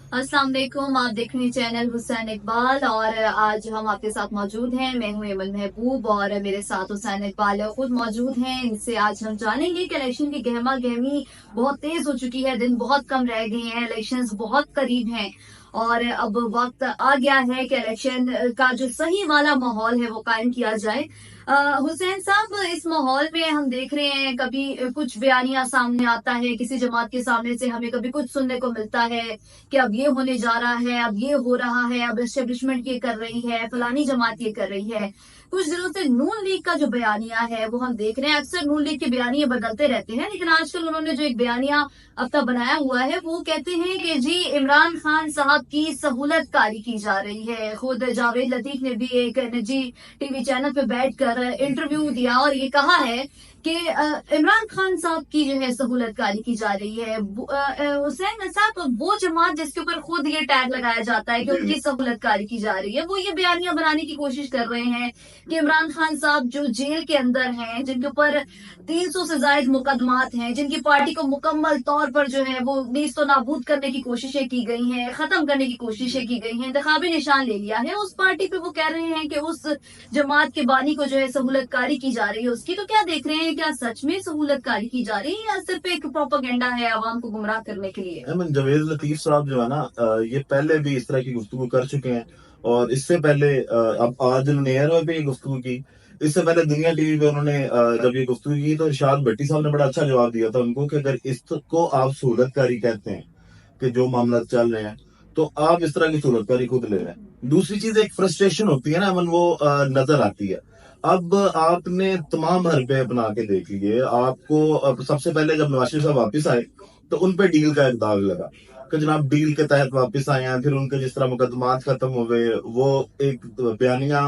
अस्सलाम वालेकुम। आप देख रहे हैं चैनल हुसैन इकबाल और आज हम आपके साथ मौजूद हैं। मैं हूं एमन महबूब और मेरे साथ हुसैन इकबाल खुद मौजूद हैं। इनसे आज हम जानेंगे कि इलेक्शन की गहमा गहमी बहुत तेज हो चुकी है, दिन बहुत कम रह गए हैं, इलेक्शंस बहुत करीब हैं और अब वक्त आ गया है कि इलेक्शन का जो सही वाला माहौल है वो कायम किया जाए। हुसैन साहब, इस माहौल में हम देख रहे हैं कभी कुछ बयानिया सामने आता है किसी जमात के सामने से, हमें कभी कुछ सुनने को मिलता है कि अब ये होने जा रहा है, अब ये हो रहा है, अब एस्टेब्लिशमेंट ये कर रही है, फलानी जमात ये कर रही है। कुछ दिनों से नून लीग का जो बयानिया है वो हम देख रहे हैं। अक्सर नून लीग के बयानिए बदलते रहते हैं, लेकिन आजकल उन्होंने जो एक बयानिया अपना बनाया हुआ है वो कहते हैं कि जी इमरान खान साहब की सहूलत कारी की जा रही है। खुद जावेद लतीफ ने भी एक निजी टीवी चैनल पे बैठकर इंटरव्यू दिया और ये कहा है कि इमरान खान साहब की जो है सहूलत कारी की जा रही है। हुसैन साहब, वो जमात जिसके ऊपर खुद ये टैग लगाया जाता है कि उनकी सहूलत कारी की जा रही है, वो ये बयानियां बनाने की कोशिश कर रहे हैं कि इमरान खान साहब जो जेल के अंदर हैं, जिनके ऊपर 300 से जायद मुकदमात हैं, जिनकी पार्टी को मुकम्मल तौर पर जो है वो नीस्तो नाबूद करने की कोशिशें की गई हैं, खत्म करने की कोशिशें की गई हैं, इंतखाबी निशान ले लिया है उस पार्टी पे, वो कह रहे हैं कि उस जमात के बानी को जो है सहूलत कारी की जा रही है उसकी। तो क्या देख रहे हैं, क्या सच में सहूलत कारी की जा रही है या सिर्फ एक प्रोपेगेंडा है आवाम को गुमराह करने के लिए? जावेद लतीफ साहब जो है ना, ये पहले भी इस तरह की गुफ्तगू कर चुके हैं। और इससे पहले अब आज उन्होंने एयर पे ये गुफ्तगू की। इससे पहले दुनिया टीवी पे उन्होंने जब ये गुफ्तगू की तो इरशाद भट्टी साहब ने बड़ा अच्छा जवाब दिया था उनको कि अगर इसको आप सहूलतकारी कहते हैं कि जो मामला चल रहे हैं, तो आप इस तरह की सहूलतकारी खुद ले रहे हैं। दूसरी चीज, एक फ्रस्ट्रेशन होती है ना अमन, वो नजर आती है। अब आपने तमाम हरबे अपना के देख लिए। आपको अब सबसे पहले जब नवाज शरीफ साहब वापिस आए तो उन पे डील का एक दाग लगा कि जनाब डील के तहत वापस आए हैं। फिर उनके जिस तरह मुकदमात खत्म हो गए, वो एक बयानिया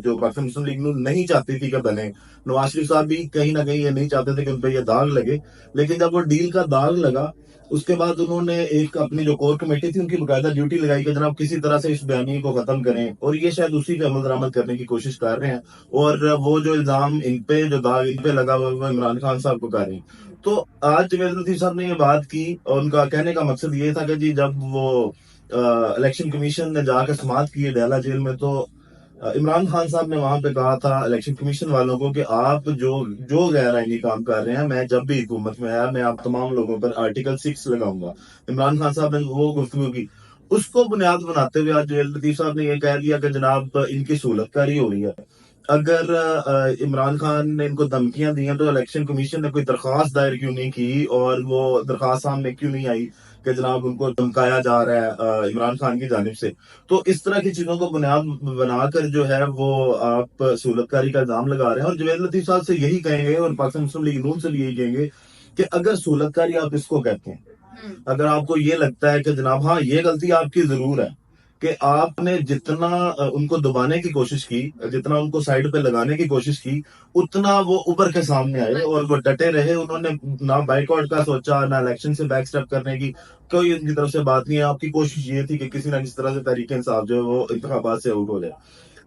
जो पाकिस्तान मुस्लिम लीग नहीं चाहती थी कि बने। नवाज शरीफ साहब भी कहीं ना कहीं ये नहीं चाहते थे कि उन पे ये दाग लगे। लेकिन जब वो डील का दाग लगा, उसके बाद उन्होंने एक अपनी जो कोर कमेटी थी उनकी बकायदा ड्यूटी लगाई कि जनाब किसी तरह से इस बयानी को खत्म करें, और ये शायद उसी पे अमल दरामद करने की कोशिश कर रहे हैं। और वो जो इल्जाम इन पे, जो दाग इन पे लगा हुआ है, इमरान खान साहब को कर रहे हैं। तो आज जवेद लतीफ साहब ने ये बात की और उनका कहने का मकसद ये था कि जी जब वो इलेक्शन कमीशन ने जाकर समाअत की डैला जेल में, तो इमरान खान साहब ने वहां पे कहा था इलेक्शन कमीशन वालों को कि आप जो जो गैर आईनी काम कर रहे हैं, मैं जब भी हुकूमत में आया मैं आप तमाम लोगों पर आर्टिकल 6 लगाऊंगा। इमरान खान साहब ने वो गुफ्तगू की। उसको बुनियाद बनाते हुए आज जवेद लतीफ साहब ने ये कह दिया कि जनाब इनकी सहूलतकारी हो रही है। अगर इमरान खान ने इनको धमकियां दी हैं तो इलेक्शन कमीशन ने कोई दरखास्त दायर क्यों नहीं की, और वो दरखास्त सामने क्यों नहीं आई कि जनाब उनको धमकाया जा रहा है इमरान खान की जानिब से। तो इस तरह की चीजों को बुनियाद बनाकर जो है वो आप सहूलतकारी का इल्जाम लगा रहे हैं। और जवेद लतीफ साहब से यही कहेंगे और पाकिस्तान मुस्लिम लीग नून से भी यही कहेंगे कि अगर सहूलतकारी आप इसको कहते हैं, अगर आपको ये लगता है कि जनाब हाँ ये गलती आपकी जरूर है कि आपने जितना उनको दबाने की कोशिश की, जितना उनको साइड पे लगाने की कोशिश की, उतना वो उभर के सामने आए और वो डटे रहे। उन्होंने ना बाइकआउट का सोचा, ना इलेक्शन से बैक स्टेप करने की कोई उनकी तरफ से बात नहीं है। आपकी कोशिश ये थी कि किसी ना किसी तरह से तहरीक इंसाफ जो है वो इंतखाबात से आउट हो जाए।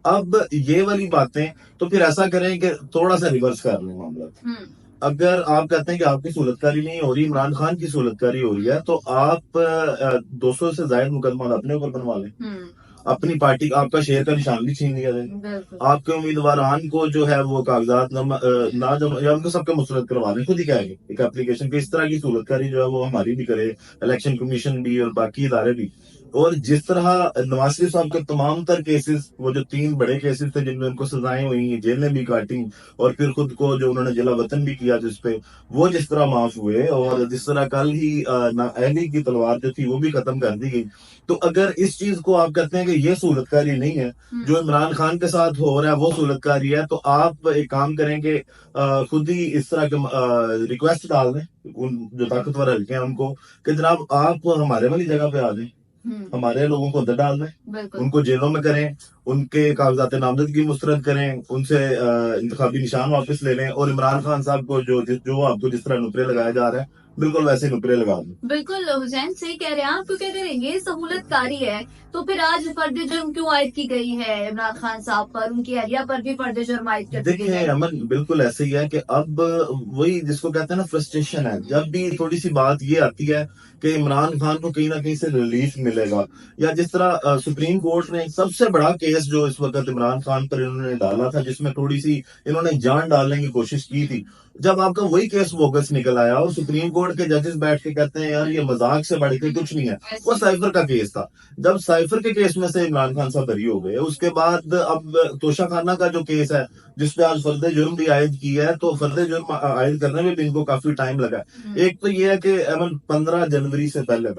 अब ये वाली बातें, तो फिर ऐसा करें कि थोड़ा सा रिवर्स कर लें मामला। अगर आप कहते हैं कि आपकी सहूलतकारी नहीं हो रही, इमरान खान की सहूलतकारी हो रही है, तो आप 200 से ज्यादा मुकदमा अपने ऊपर बनवा लें। अपनी पार्टी, आपका शेयर का निशान भी छीन लिया जाए। आपके उम्मीदवारान को जो है वो कागजात ना जमा या उनको सबके मुस्तरद करवा दें। खुद ही कहेंगे एक एप्लीकेशन पे इस तरह की सहूलतकारी जो है वो हमारी भी करे, इलेक्शन कमीशन भी और बाकी इदारे भी। और जिस तरह नवाज शरीफ साहब के तमाम तर केसेस, वो जो 3 बड़े केसेस थे जिनमें उनको सजाएं हुई, जेलें भी काटी, और फिर खुद को जो उन्होंने जिला वतन भी किया जिसपे, वो जिस तरह माफ हुए, और जिस तरह कल ही नाअहली की तलवार जो थी वो भी खत्म कर दी गई। तो अगर इस चीज को आप कहते हैं कि ये सहूलतकारी नहीं है, जो इमरान खान के साथ हो रहा है वो सहूलतकारी है, तो आप एक काम करेंगे, खुद ही इस तरह के रिक्वेस्ट डाल दें उन जो ताकतवर हल्के हैं उनको कि जनाब आप हमारे वाली जगह पे आ जाए, हमारे लोगों को अंदर डाल दें, उनको जेलों में करें, उनके कागजात नामजदगी मुस्तरद करें, उनसे इंतखाबी निशान वापस ले लें, और इमरान खान साहब को जो जो आपको जिस तरह नुकरे लगाया जा रहा है बिल्कुल वैसे ही नुकरे लगा दूं। बिल्कुल हुसैन सही कह रहे हैं आप, क्योंकि अगर ये सहूलत कारी है तो फिर आज फर्द जुर्म क्यों आयद की गई है इमरान खान साहब पर, उनकी अहलिया पर भी फर्द जुर्म आयद कर दी गई देखिए है। अमन, बिल्कुल ऐसे ही है कि अब वही जिसको कहते हैं ना फ्रस्ट्रेशन है, जब भी थोड़ी सी बात ये आती है कि इमरान खान को कहीं ना कहीं से रिलीफ मिलेगा, या जिस तरह सुप्रीम कोर्ट ने सबसे बड़ा केस जो इस वक्त इमरान खान पर इन्होंने डाला था, जिसमें थोड़ी सी इन्होंने जान डालने की कोशिश की थी, जब आपका वही केस बोगस निकल आया और सुप्रीम कोर्ट के जजेस बैठ के कहते हैं यार ये मजाक से बढ़ के कुछ नहीं है, वो साइफर का केस था। जब साइफर के केस में से इमरान खान साहब बरी हो गए, उसके बाद अब तोशा खाना का जो केस है जिसपे आज फर्द जुर्म भी आयद की है, तो फर्द जुर्म आयद करने में भी इनको काफी टाइम लगा। एक तो ये है कि अमन 15 जनवरी से पहले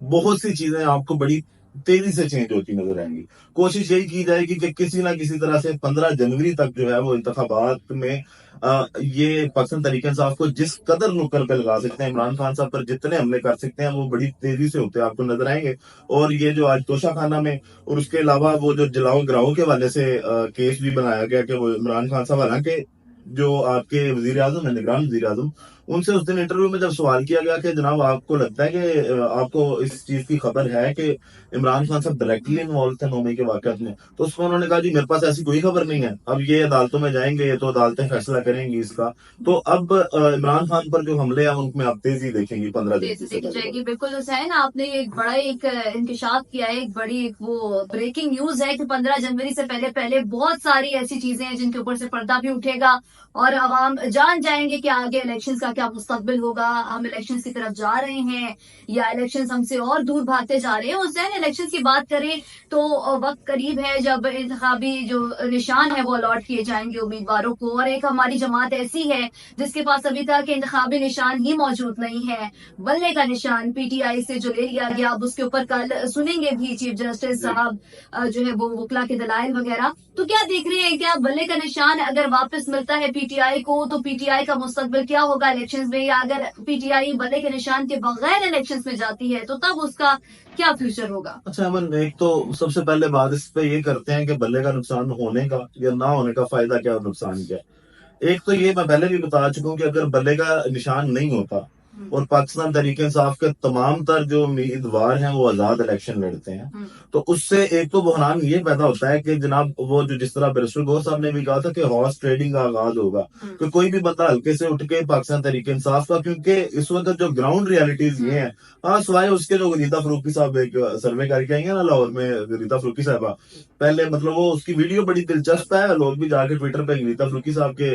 बहुत सी चीजें आपको बड़ी तेजी से चेंज होती नजर आएंगी। कोशिश यही की जाएगी कि किसी ना किसी तरह से 15 जनवरी तक जो है वो इंतखाबात में ये पाकिस्तान तहरीक इंसाफ को जिस कदर नुक्कड़ पे लगा सकते हैं, इमरान खान साहब पर जितने हमले कर सकते हैं, वो बड़ी तेजी से होते आपको नजर आएंगे। और ये जो आज तोशा खाना में और उसके अलावा वो जो जलाओ गिराओ के वाले से केस भी बनाया गया कि वो इमरान खान साहब, हालांकि जो आपके वजीर आजम है, निगरान वजीर आजम, उनसे उस दिन इंटरव्यू में जब सवाल किया गया कि जनाब आपको लगता है कि आपको इस चीज की खबर है कि इमरान खान साहब डायरेक्टली इन्वॉल्व थे 9 मई के वाकत में, तो उसमें उन्होंने कहा जी मेरे पास ऐसी कोई खबर नहीं है, अब ये अदालतों में जाएंगे तो अदालतें फैसला करेंगी इसका। तो अब इमरान खान पर जो हमले हैं उनमें आप तेजी देखेंगी 15 दिन देखी जाएगी। बिल्कुल हुसैन, आपने एक बड़ा एक इंकशाफ किया है, एक बड़ी एक वो ब्रेकिंग न्यूज है कि 15 जनवरी से पहले पहले बहुत सारी ऐसी चीजें हैं जिनके ऊपर से पर्दा भी उठेगा और आवाम जान जाएंगे कि आगे इलेक्शंस का क्या मुस्तकबिल होगा, हम इलेक्शंस की तरफ जा रहे हैं या इलेक्शंस हमसे और दूर भागते जा रहे हैं। हुसैन, इलेक्शंस की बात करें तो वक्त करीब है जब इंतखाबी जो निशान है वो अलॉट किए जाएंगे उम्मीदवारों को, और एक हमारी जमात ऐसी है जिसके पास अभी तक इंतखाबी निशान ही मौजूद नहीं है। बल्ले का निशान पीटीआई से जो ले लिया गया, अब उसके ऊपर कल सुनेंगे भी चीफ जस्टिस साहब जो है वो वकला के दलाइल वगैरह। तो क्या देख रहे हैं, क्या बल्ले का निशान अगर वापस मिलता है पीटीआई को तो पीटीआई का मुस्तकबिल क्या होगा इलेक्शंस में, या अगर पीटीआई बल्ले के निशान के बगैर इलेक्शंस में जाती है तो तब उसका क्या फ्यूचर होगा? अच्छा अमन, एक तो सबसे पहले बात इस पे ये करते हैं कि बल्ले का नुकसान होने का या ना होने का फायदा क्या और नुकसान क्या है। एक तो ये मैं पहले भी बता चुका हूँ कि अगर बल्ले का निशान नहीं होता और पाकिस्तान तहरीक इंसाफ के तमाम तर जो उम्मीदवार हैं वो आजाद इलेक्शन लड़ते हैं, तो उससे एक तो बहरान ये पैदा होता है कि जनाब वो जो जिस तरह बैरिस्टर गौर साहब ने भी कहा था कि हॉर्स ट्रेडिंग का आगाज होगा, कि कोई भी बंदा हल्के से उठ के पाकिस्तान तहरीक इंसाफ का, क्योंकि इस वक्त जो ग्राउंड रियलिटीज ये है, हाँ सिवाय उसके जो गरीदा फरूकी साहब एक सर्वे करके आई है ना लाहौर में, गरीदा फरूकी साहबा, पहले मतलब वो उसकी वीडियो बड़ी दिलचस्प है, लोग भी जाके ट्विटर पे गरीदा फरूकी साहब के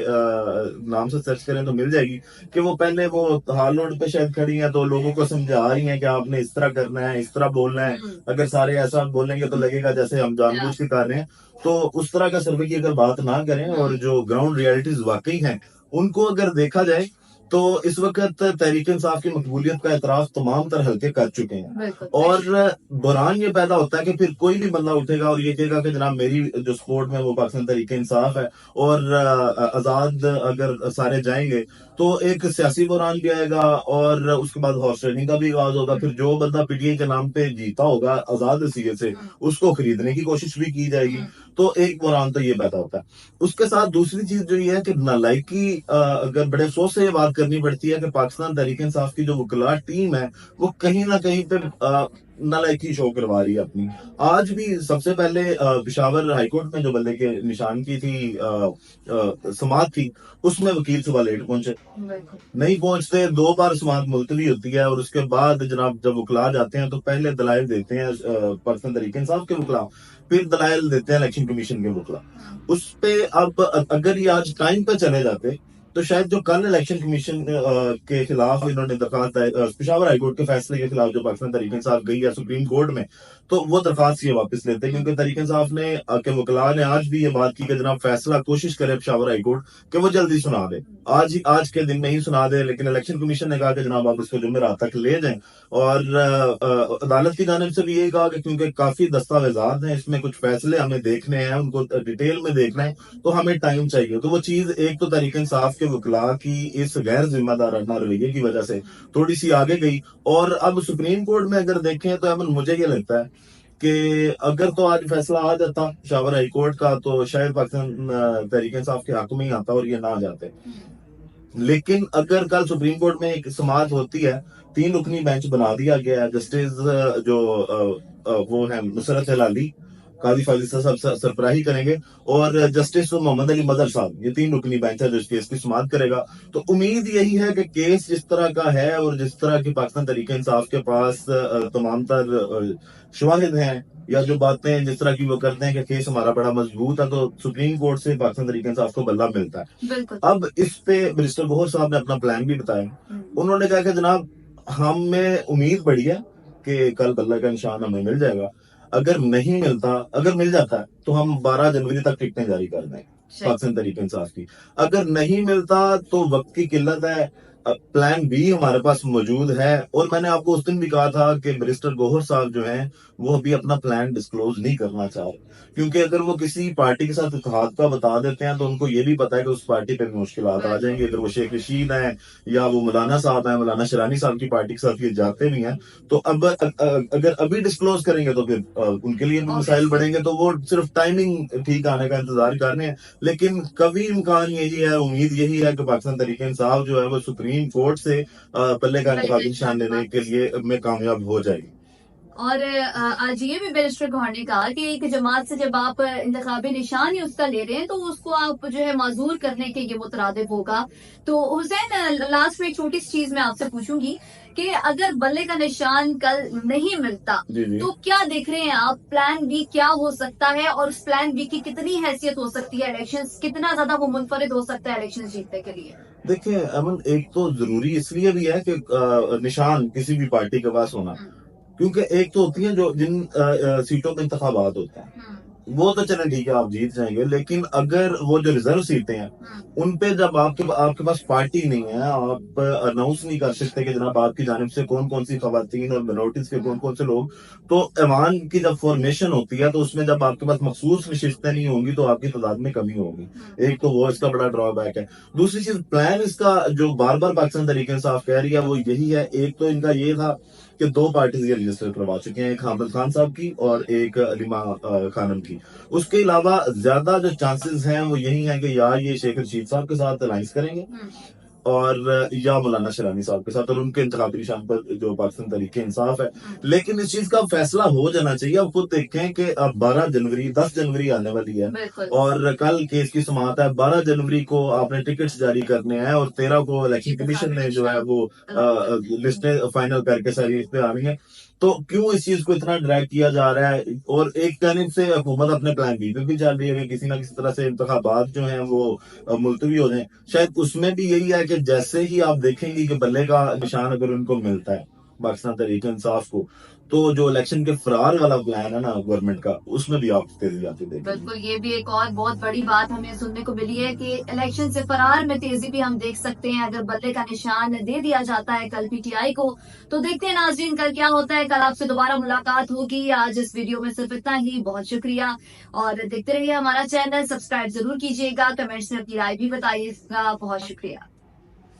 नाम से सर्च करें तो मिल जाएगी, कि वो पहले वो हाल रोड पे शायद खड़ी हैं तो लोगों को समझा रही हैं कि आपने इस तरह करना है, इस तरह बोलना है, अगर सारे ऐसा बोलेंगे तो लगेगा जैसे हम जानबूझ के कर रहे हैं। तो उस तरह का सर्वे की अगर बात ना करें और जो ग्राउंड रियलिटीज वाकई हैं उनको अगर देखा जाए, तो इस वक्त तहरीक इंसाफ की मकबूलियत का एतराफ तमाम तर हल्के कर चुके हैं। और बुरहान ये पैदा होता है कि फिर कोई भी बंदा उठेगा और ये कहेगा कि जनाब मेरी जो सपोर्ट में वो पाकिस्तान तहरीक इंसाफ है, और आजाद अगर सारे जाएंगे तो एक सियासी बुरहान भी आएगा और उसके बाद हॉर्स ट्रेडिंग का भी आगाज होगा। फिर जो बंदा पीटीआई के नाम पे जीता होगा आजाद हसीयत से, उसको खरीदने की कोशिश भी की जाएगी। तो एक बुरहान तो ये पैदा होता है। उसके साथ दूसरी चीज जो ये है कि नालायकी, अगर बड़े अफसोस से ये बात करनी पड़ती है कि पाकिस्तान तहरीक इंसाफ की जो वकला टीम है वो कहीं ना कहीं पे नालायकी शो करवा रही है अपनी। आज भी सबसे पहले पेशावर हाईकोर्ट में जो बल्ले के निशान की थी समाअत थी, उसमें वकील सुबह लेट पहुंचे, नहीं पहुंचते, 2 बार समाअत मुलतवी होती है और उसके बाद जनाब जब वकला जाते हैं तो पहले दलाइल देते हैं पाकिस्तान तहरीक इंसाफ के वकला, फिर दलाइल देते हैं इलेक्शन कमीशन के वकला। उस पे अब अगर ये आज टाइम पे चले जाते तो शायद जो कल इलेक्शन कमीशन के खिलाफ इन्होंने दरखास्त पेशावर हाईकोर्ट के फैसले के खिलाफ जो पाकिस्तान तहरीक इंसाफ गई है सुप्रीम कोर्ट में, तो वो दरखास्त ये वापस लेते, क्योंकि तहरीक इंसाफ ने के वकला ने आज भी ये बात की कि जनाब फैसला कोशिश करे पेशावर हाईकोर्ट कि वो जल्दी सुना दे, आज के दिन में ही सुना दे। लेकिन इलेक्शन कमीशन ने कहा कि जनाब आप इसको जुमेरात तक ले जाएं, और अदालत की जानिब से भी यही कहा कि क्योंकि काफी दस्तावेजात हैं इसमें, कुछ फैसले हमें देखने हैं, उनको डिटेल में देखना है, तो हमें टाइम चाहिए। तो वो चीज एक तो तहरीक इंसाफ के वकला की इस गैर जिम्मेदाराना रवैये की वजह से थोड़ी सी आगे गई। और अब सुप्रीम कोर्ट में अगर देखें तो अमन मुझे ये लगता है कि अगर तो आज फैसला आ जाता पेशावर हाई कोर्ट का तो शायद पाकिस्तान तहरीक इंसाफ के हक में ही आता और ये ना आ जाते। लेकिन अगर कल सुप्रीम कोर्ट में एक समाअत होती है, 3 रुकनी बेंच बना दिया गया है, जस्टिस जो वो है नुसरत हलाली, काजी फाजिल साहब सरबराही करेंगे, और जस्टिस मोहम्मद अली मदर साहब, ये 3 रुकनी बेंच है जो इस केस की समाअत करेगा। तो उम्मीद यही है कि केस जिस तरह का है और जिस तरह की पाकिस्तान तरीके इंसाफ के पास तमाम तर शवाहिद हैं या जो बातें जिस तरह की वो करते हैं कि केस हमारा बड़ा मजबूत है, तो सुप्रीम कोर्ट से पाकिस्तान तरीके इंसाफ को बल्ला मिलता है। बिल्कुल। अब इस पे मिनिस्टर गौहर साहब ने अपना प्लान भी बताया। उन्होंने कहा कि जनाब हमें उम्मीद बड़ी है कि कल बल्ला का निशान हमें मिल जाएगा। अगर नहीं मिलता, अगर मिल जाता है तो हम 12 जनवरी तक टिकटें जारी कर दें पाकिस्तान तरीके इंसाफ की। अगर नहीं मिलता तो वक्त की किल्लत है, प्लान बी हमारे पास मौजूद है। और मैंने आपको उस दिन भी कहा था कि मिनिस्टर गौहर साहब जो हैं वो अभी अपना प्लान डिस्क्लोज नहीं करना चाह रहे, क्योंकि अगर वो किसी पार्टी के साथ इत्तेहाद का बता देते हैं तो उनको ये भी पता है कि उस पार्टी पे मुश्किलात आ जाएंगी। अगर वो शेख रशीद हैं या वो मौलाना साहब हैं, मौलाना शरानी साहब की पार्टी के साथ ये जाते भी हैं, तो अब अगर अभी डिस्क्लोज करेंगे तो फिर उनके लिए भी मसाइल बढ़ेंगे। तो वो सिर्फ टाइमिंग ठीक आने का इंतजार कर रहे हैं। लेकिन कभी इम्कान यही है, उम्मीद यही है कि पाकिस्तान तरीके इंसाफ जो है वो सुप्रीम कोर्ट से पल्ले का इंतखाबी निशान लेने के लिए में कामयाब हो जाएगी। और आज ये भी मिनिस्टर गौहर ने कहा कि एक जमात से जब आप इंतखाबी निशान ही उसका ले रहे हैं तो उसको आप जो है माजूर करने के ये मुतरादिफ होगा। तो हुसैन, लास्ट में एक छोटी सी चीज मैं आपसे पूछूंगी कि अगर बल्ले का निशान कल नहीं मिलता तो क्या देख रहे हैं आप, प्लान बी क्या हो सकता है और उस प्लान बी की कितनी हैसियत हो सकती है, इलेक्शंस कितना ज्यादा वो मुनफरिद हो सकता है इलेक्शन जीतने के लिए? देखिए अमन, एक तो जरूरी इसलिए भी है कि निशान किसी भी पार्टी के पास होना, क्योंकि एक तो होती है जो जिन सीटों पे इंतखाबात होते हैं वो तो चलें ठीक है आप जीत जाएंगे, लेकिन अगर वो जो रिजर्व सीटें हैं उन पे जब आपके पास पार्टी नहीं है, आप अनाउंस नहीं कर सकते कि जनाब आपकी जानिब से कौन कौन सी खवातीन और मिनोरिटीज के कौन कौन से लोग, तो ऐवान की जब फॉर्मेशन होती है तो उसमें जब आपके पास मखसूस नशिस्तें नहीं होंगी तो आपकी तादाद में कमी होगी। एक तो वो इसका बड़ा ड्रॉबैक है। दूसरी चीज, प्लान इसका जो बार बार पाकिस्तान तरीके इंसाफ कह रही है वो यही है। एक तो इनका ये था कि 2 पार्टीज ये रजिस्टर करवा चुके हैं, एक हामिद खान साहब की और एक अलीमा खानम की। उसके अलावा ज्यादा जो चांसेस हैं वो यही है कि या ये शेख रशीद साहब के साथ अलायंस करेंगे और या मौलाना शरानी साहब के साथ, और उनके इंतखाबी निशान पर जो पाकिस्तान तरीके इंसाफ है। लेकिन इस चीज का फैसला हो जाना चाहिए। अब खुद देखें कि अब 10 जनवरी आने वाली है और कल केस की समाअत है। 12 जनवरी को आपने टिकट्स जारी करने हैं और 13 को इलेक्शन कमीशन ने जो है वो लिस्टें फाइनल करके सारी इस पे आ रही है। तो क्यों इस चीज को इतना ड्रैग किया जा रहा है? और एक जानिब से हुकूमत अपने प्लान बी पे भी चल रही है कि किसी ना किसी तरह से इंतखाबात जो हैं वो मुलतवी हो जाए। शायद उसमें भी यही है कि जैसे ही आप देखेंगे कि बल्ले का निशान अगर उनको मिलता है पाकिस्तान तरीके इंसाफ को, तो जो इलेक्शन के फरार वाला प्लान है ना गवर्नमेंट का, उसमें भी आप तेजी आती देखेंगे। बिल्कुल, ये भी एक और बहुत बड़ी बात हमें सुनने को मिली है कि इलेक्शन से फरार में तेजी भी हम देख सकते हैं अगर बल्ले का निशान दे दिया जाता है कल पीटीआई को। तो देखते हैं नाज़रीन कल क्या होता है। कल आपसे दोबारा मुलाकात होगी। आज इस वीडियो में सिर्फ इतना ही। बहुत शुक्रिया और देखते रहिए हमारा चैनल, सब्सक्राइब जरूर कीजिएगा, कमेंट्स में अपनी राय भी बताइएगा। बहुत शुक्रिया।